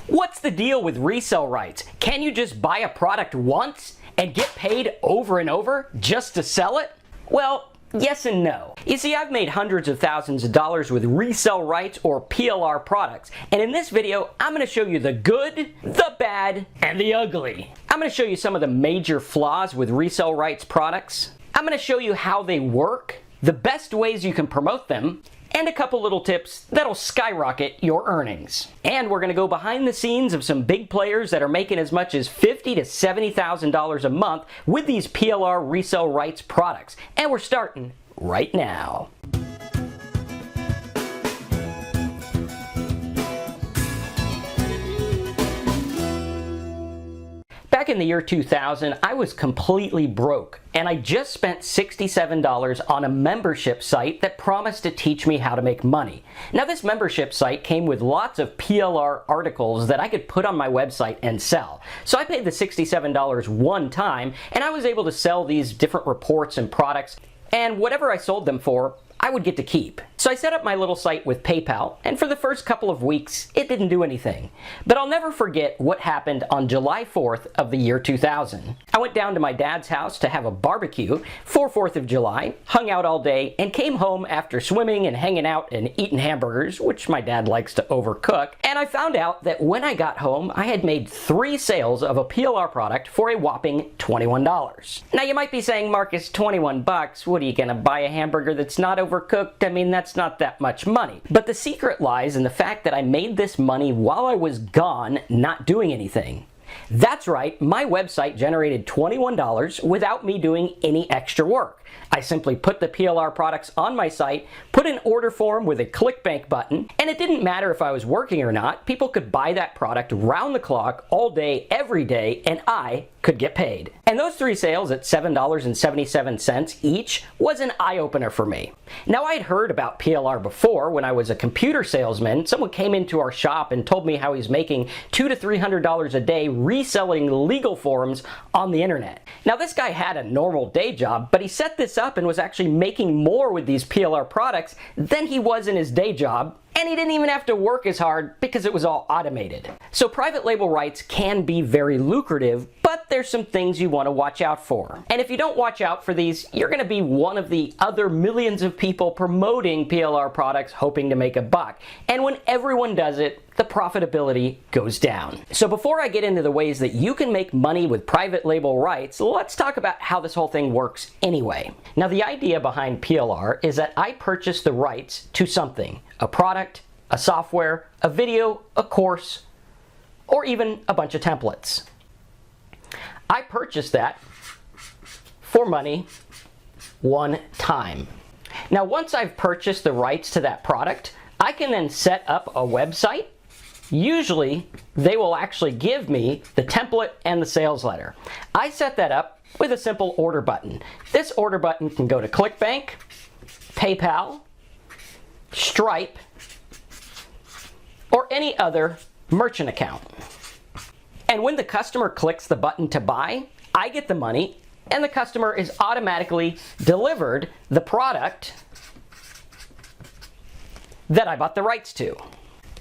What's the deal with resell rights? Can you just buy a product once and get paid over and over just to sell it? Well, yes and no. You see, I've made hundreds of thousands of dollars with resell rights or PLR products, and in this video, I'm going to show you the good, the bad, and the ugly. I'm going to show you some of the major flaws with resell rights products. I'm going to show you how they work, the best ways you can promote them, and a couple little tips that'll skyrocket your earnings. And we're gonna go behind the scenes of some big players that are making as much as $50,000 to $70,000 a month with these PLR resell rights products. And we're starting right now. Back in the year 2000, I was completely broke, and I just spent $67 on a membership site that promised to teach me how to make money. Now, this membership site came with lots of PLR articles that I could put on my website and sell. So I paid the $67 one time, and I was able to sell these different reports and products, and whatever I sold them for, I would get to keep. So I set up my little site with PayPal, and for the first couple of weeks, it didn't do anything. But I'll never forget what happened on July 4th of the year 2000. I went down to my dad's house to have a barbecue for 4th of July, hung out all day, and came home after swimming and hanging out and eating hamburgers, which my dad likes to overcook. And I found out that when I got home, I had made 3 sales of a PLR product for a whopping $21. Now you might be saying, Marcus, 21 bucks, what are you gonna buy a hamburger that's not overcooked? I mean, that's not that much money. But the secret lies in the fact that I made this money while I was gone, not doing anything. That's right, my website generated $21 without me doing any extra work. I simply put the PLR products on my site, put an order form with a ClickBank button, and it didn't matter if I was working or not. People could buy that product round the clock, all day, every day, and I could get paid. And those 3 sales at $7.77 each was an eye-opener for me. Now, I'd heard about PLR before when I was a computer salesman. Someone came into our shop and told me how he's making $200 to $300 a day reselling legal forms on the internet. Now, this guy had a normal day job, but he set this up and was actually making more with these PLR products than he was in his day job, and he didn't even have to work as hard because it was all automated. So private label rights can be very lucrative, but there's some things you want to watch out for. And if you don't watch out for these, you're going to be one of the other millions of people promoting PLR products hoping to make a buck. And when everyone does it, the profitability goes down. So before I get into the ways that you can make money with private label rights, let's talk about how this whole thing works anyway. Now, the idea behind PLR is that I purchase the rights to something, a product, a software, a video, a course, or even a bunch of templates. I purchase that for money one time. Now, once I've purchased the rights to that product, I can then set up a website. Usually, they will actually give me the template and the sales letter. I set that up with a simple order button. This order button can go to ClickBank, PayPal, Stripe, or any other merchant account. And when the customer clicks the button to buy, I get the money, and the customer is automatically delivered the product that I bought the rights to.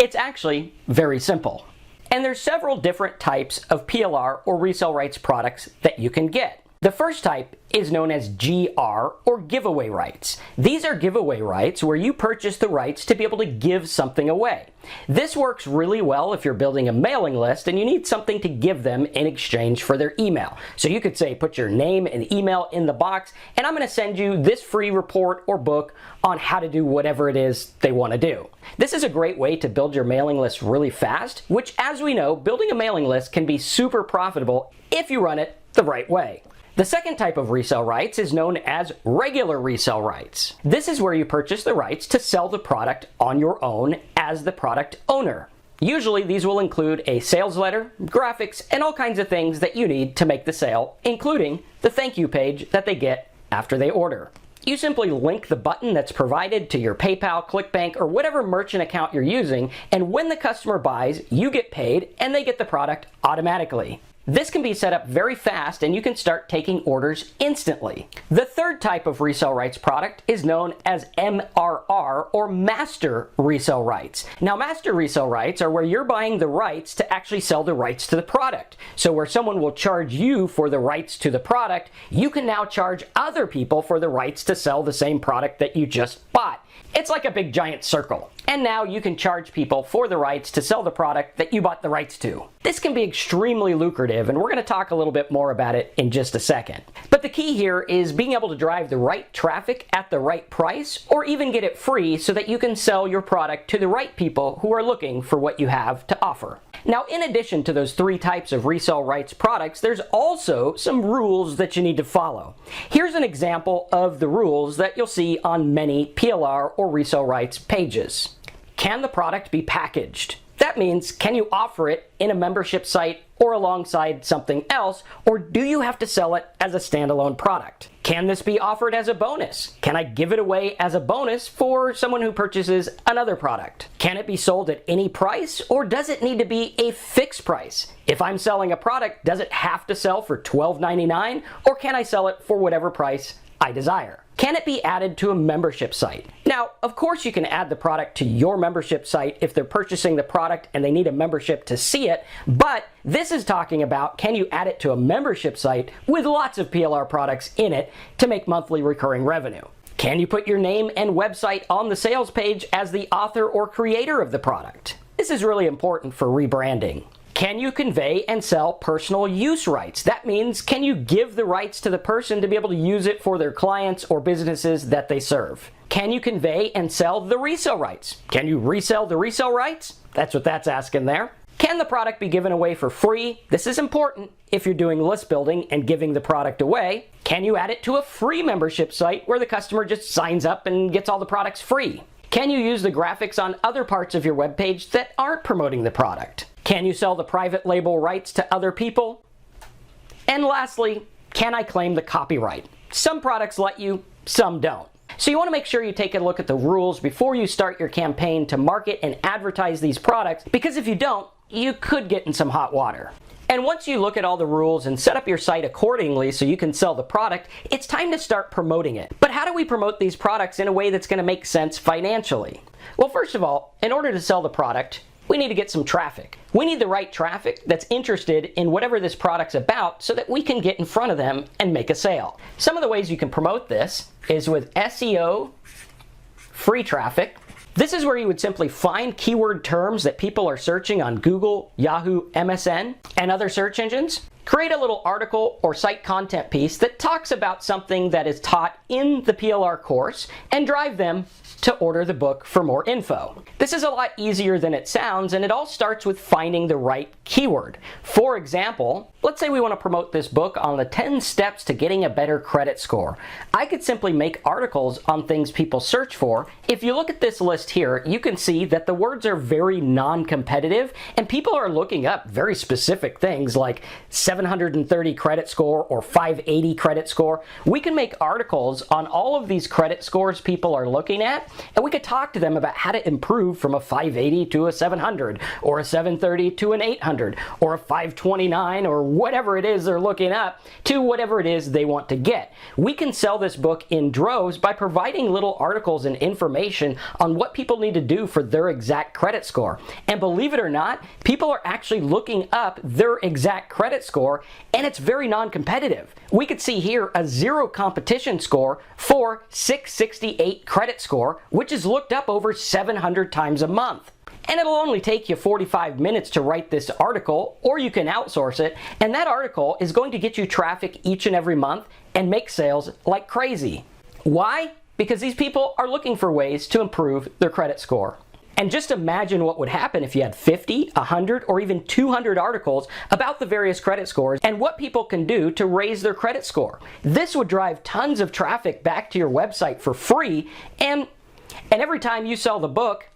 It's actually very simple. And there's several different types of PLR or resell rights products that you can get. The first type is known as GR or giveaway rights. These are giveaway rights where you purchase the rights to be able to give something away. This works really well if you're building a mailing list and you need something to give them in exchange for their email. So you could say, put your name and email in the box, and I'm going to send you this free report or book on how to do whatever it is they want to do. This is a great way to build your mailing list really fast, which, as we know, building a mailing list can be super profitable if you run it the right way. The second type of resell rights is known as regular resell rights. This is where you purchase the rights to sell the product on your own as the product owner. Usually these will include a sales letter, graphics, and all kinds of things that you need to make the sale, including the thank you page that they get after they order. You simply link the button that's provided to your PayPal, ClickBank, or whatever merchant account you're using, and when the customer buys, you get paid and they get the product automatically. This can be set up very fast and you can start taking orders instantly. The third type of resale rights product is known as MRR, or Master Resale Rights. Now, Master Resale Rights are where you're buying the rights to actually sell the rights to the product. So where someone will charge you for the rights to the product, you can now charge other people for the rights to sell the same product that you just bought. It's like a big giant circle. And now you can charge people for the rights to sell the product that you bought the rights to. This can be extremely lucrative, and we're going to talk a little bit more about it in just a second. But the key here is being able to drive the right traffic at the right price, or even get it free so that you can sell your product to the right people who are looking for what you have to offer. Now, in addition to those three types of resale rights products, there's also some rules that you need to follow. Here's an example of the rules that you'll see on many PLR or resale rights pages. Can the product be packaged? That means, can you offer it in a membership site or alongside something else, or do you have to sell it as a standalone product? Can this be offered as a bonus? Can I give it away as a bonus for someone who purchases another product? Can it be sold at any price, or does it need to be a fixed price? If I'm selling a product, does it have to sell for $12.99, or can I sell it for whatever price I desire? Can it be added to a membership site? Now, of course you can add the product to your membership site if they're purchasing the product and they need a membership to see it, but this is talking about, can you add it to a membership site with lots of PLR products in it to make monthly recurring revenue? Can you put your name and website on the sales page as the author or creator of the product? This is really important for rebranding. Can you convey and sell personal use rights? That means, can you give the rights to the person to be able to use it for their clients or businesses that they serve? Can you convey and sell the resale rights? Can you resell the resale rights? That's what that's asking there. Can the product be given away for free? This is important if you're doing list building and giving the product away. Can you add it to a free membership site where the customer just signs up and gets all the products free? Can you use the graphics on other parts of your web page that aren't promoting the product? Can you sell the private label rights to other people? And lastly, can I claim the copyright? Some products let you, some don't. So you want to make sure you take a look at the rules before you start your campaign to market and advertise these products, because if you don't, you could get in some hot water. And once you look at all the rules and set up your site accordingly so you can sell the product, it's time to start promoting it. But how do we promote these products in a way that's going to make sense financially? Well, first of all, in order to sell the product, we need to get some traffic. We need the right traffic that's interested in whatever this product's about so that we can get in front of them and make a sale. Some of the ways you can promote this is with SEO, free traffic. This is where you would simply find keyword terms that people are searching on Google, Yahoo, MSN, and other search engines. Create a little article or site content piece that talks about something that is taught in the PLR course and drive them to order the book for more info. This is a lot easier than it sounds, and it all starts with finding the right keyword. For example, let's say we want to promote this book on the 10 steps to getting a better credit score. I could simply make articles on things people search for. If you look at this list here, you can see that the words are very non-competitive, and people are looking up very specific things like 730 credit score or 580 credit score. We can make articles on all of these credit scores people are looking at, and we could talk to them about how to improve from a 580 to a 700, or a 730 to an 800, or a 529, or whatever it is they're looking up, to whatever it is they want to get. We can sell this book in droves by providing little articles and information on what people need to do for their exact credit score. And believe it or not, people are actually looking up their exact credit score, and it's very non-competitive. We could see here a 0 competition score for 668 credit score, which is looked up over 700 times a month. And it'll only take you 45 minutes to write this article, or you can outsource it, and that article is going to get you traffic each and every month and make sales like crazy. Why? Because these people are looking for ways to improve their credit score. And just imagine what would happen if you had 50, 100, or even 200 articles about the various credit scores and what people can do to raise their credit score. This would drive tons of traffic back to your website for free, and every time you sell the book,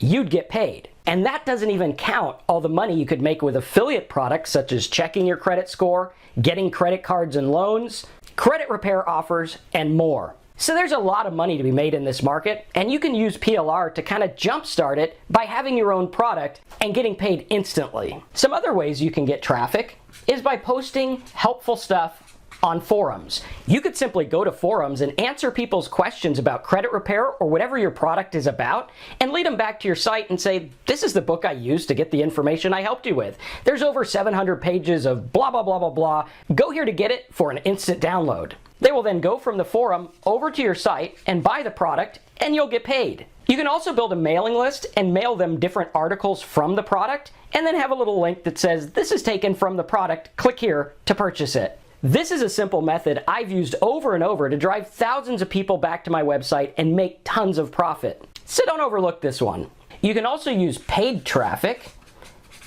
you'd get paid. And that doesn't even count all the money you could make with affiliate products such as checking your credit score, getting credit cards and loans, credit repair offers, and more. So there's a lot of money to be made in this market, and you can use PLR to kind of jumpstart it by having your own product and getting paid instantly. Some other ways you can get traffic is by posting helpful stuff on forums. You could simply go to forums and answer people's questions about credit repair or whatever your product is about, and lead them back to your site and say, this is the book I used to get the information I helped you with. There's over 700 pages of blah, blah, blah, blah, blah. Go here to get it for an instant download. They will then go from the forum over to your site and buy the product, and you'll get paid. You can also build a mailing list and mail them different articles from the product, and then have a little link that says, this is taken from the product, click here to purchase it. This is a simple method I've used over and over to drive thousands of people back to my website and make tons of profit. So don't overlook this one. You can also use paid traffic.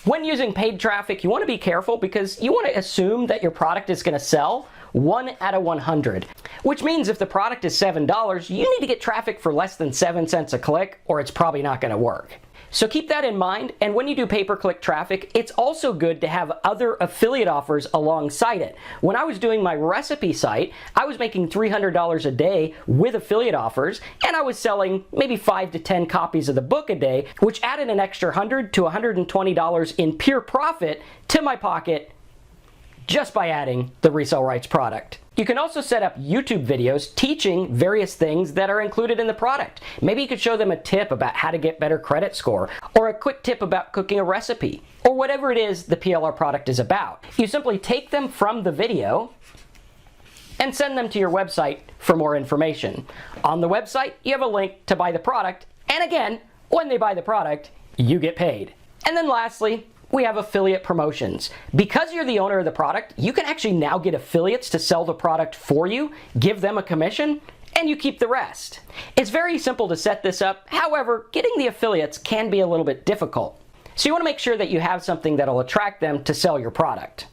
When using paid traffic, you want to be careful because you want to assume that your product is going to sell 1 out of 100, which means if the product is $7, you need to get traffic for less than 7 cents a click, or it's probably not going to work. So keep that in mind, and when you do pay-per-click traffic, it's also good to have other affiliate offers alongside it. When I was doing my recipe site, I was making $300 a day with affiliate offers, and I was selling maybe 5 to 10 copies of the book a day, which added an extra $100 to $120 in pure profit to my pocket just by adding the Resell Rights product. You can also set up YouTube videos teaching various things that are included in the product. Maybe you could show them a tip about how to get better credit score, or a quick tip about cooking a recipe, or whatever it is the PLR product is about. You simply take them from the video and send them to your website for more information. On the website, you have a link to buy the product, and again, when they buy the product, you get paid. And then lastly, we have affiliate promotions. Because you're the owner of the product, you can actually now get affiliates to sell the product for you, give them a commission, and you keep the rest. It's very simple to set this up. However, getting the affiliates can be a little bit difficult. So you want to make sure that you have something that'll attract them to sell your product.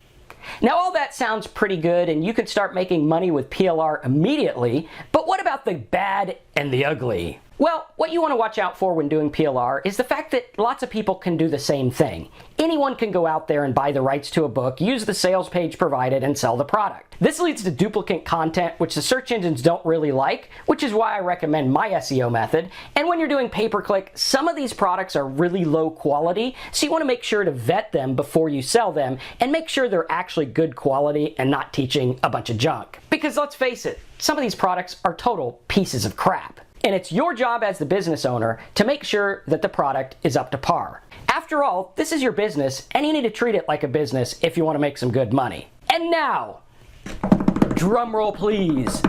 Now all that sounds pretty good and you can start making money with PLR immediately, but what about the bad and the ugly? Well, what you want to watch out for when doing PLR is the fact that lots of people can do the same thing. Anyone can go out there and buy the rights to a book, use the sales page provided, and sell the product. This leads to duplicate content, which the search engines don't really like, which is why I recommend my SEO method. And when you're doing pay-per-click, some of these products are really low quality, so you want to make sure to vet them before you sell them, and make sure they're actually good quality and not teaching a bunch of junk. Because let's face it, some of these products are total pieces of crap. And it's your job as the business owner to make sure that the product is up to par. After all, this is your business, and you need to treat it like a business if you want to make some good money. And now, drum roll please,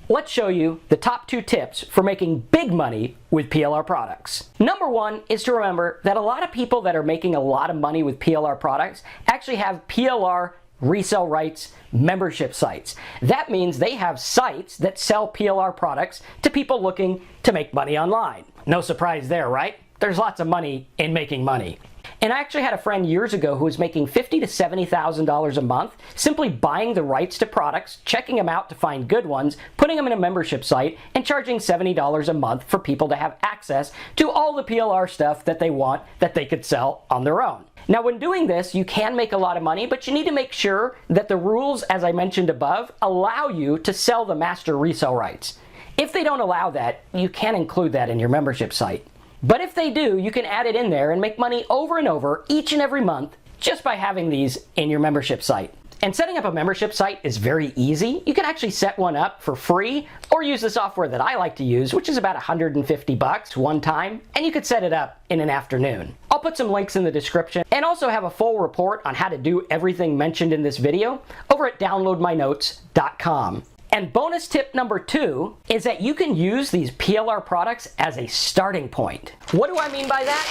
let's show you the top 2 tips for making big money with PLR products. Number 1 is to remember that a lot of people that are making a lot of money with PLR products actually have PLR Resell Rights membership sites. That means they have sites that sell PLR products to people looking to make money online. No surprise there, right? There's lots of money in making money. And I actually had a friend years ago who was making $50,000 to $70,000 a month simply buying the rights to products, checking them out to find good ones, putting them in a membership site, and charging $70 a month for people to have access to all the PLR stuff that they want that they could sell on their own. Now when doing this, you can make a lot of money, but you need to make sure that the rules, as I mentioned above, allow you to sell the master resale rights. If they don't allow that, you can include that in your membership site. But if they do, you can add it in there and make money over and over each and every month just by having these in your membership site. And setting up a membership site is very easy. You can actually set one up for free or use the software that I like to use, which is about $150 one time, and you could set it up in an afternoon. I'll put some links in the description and also have a full report on how to do everything mentioned in this video over at downloadmynotes.com. And bonus tip number 2 is that you can use these PLR products as a starting point. What do I mean by that?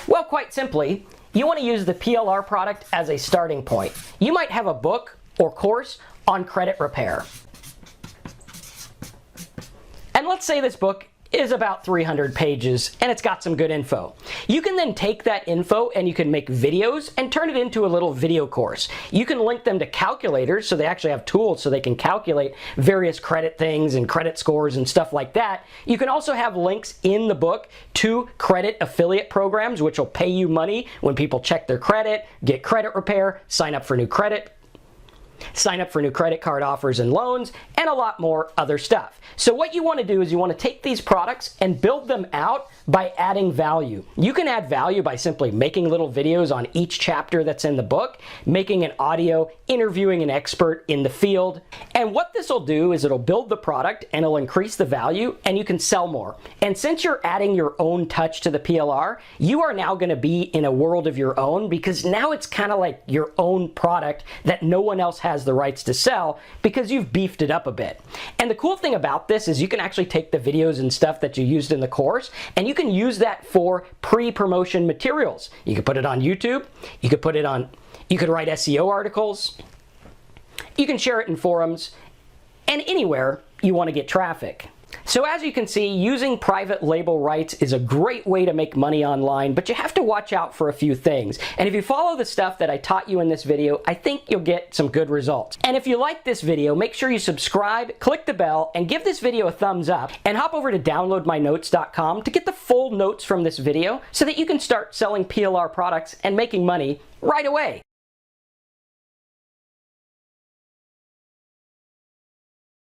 Well, quite simply, you want to use the PLR product as a starting point. You might have a book or course on credit repair. And let's say this book is about 300 pages and it's got some good info. You can then take that info and you can make videos and turn it into a little video course. You can link them to calculators so they actually have tools so they can calculate various credit things and credit scores and stuff like that. You can also have links in the book to credit affiliate programs which will pay you money when people check their credit, get credit repair, sign up for new credit sign up for new credit card offers and loans, and a lot more other stuff. So what you want to do is you want to take these products and build them out by adding value. You can add value by simply making little videos on each chapter that's in the book, making an audio, interviewing an expert in the field. And what this will do is it'll build the product and it'll increase the value and you can sell more. And since you're adding your own touch to the PLR, you are now going to be in a world of your own, because now it's kind of like your own product that no one else has the rights to sell because you've beefed it up a bit. And the cool thing about this is you can actually take the videos and stuff that you used in the course and you can use that for pre-promotion materials. You could put it on YouTube, you could write SEO articles, you can share it in forums, and anywhere you want to get traffic. So as you can see, using private label rights is a great way to make money online, but you have to watch out for a few things. And if you follow the stuff that I taught you in this video, I think you'll get some good results. And if you like this video, make sure you subscribe, click the bell, and give this video a thumbs up, and hop over to downloadmynotes.com to get the full notes from this video so that you can start selling PLR products and making money right away.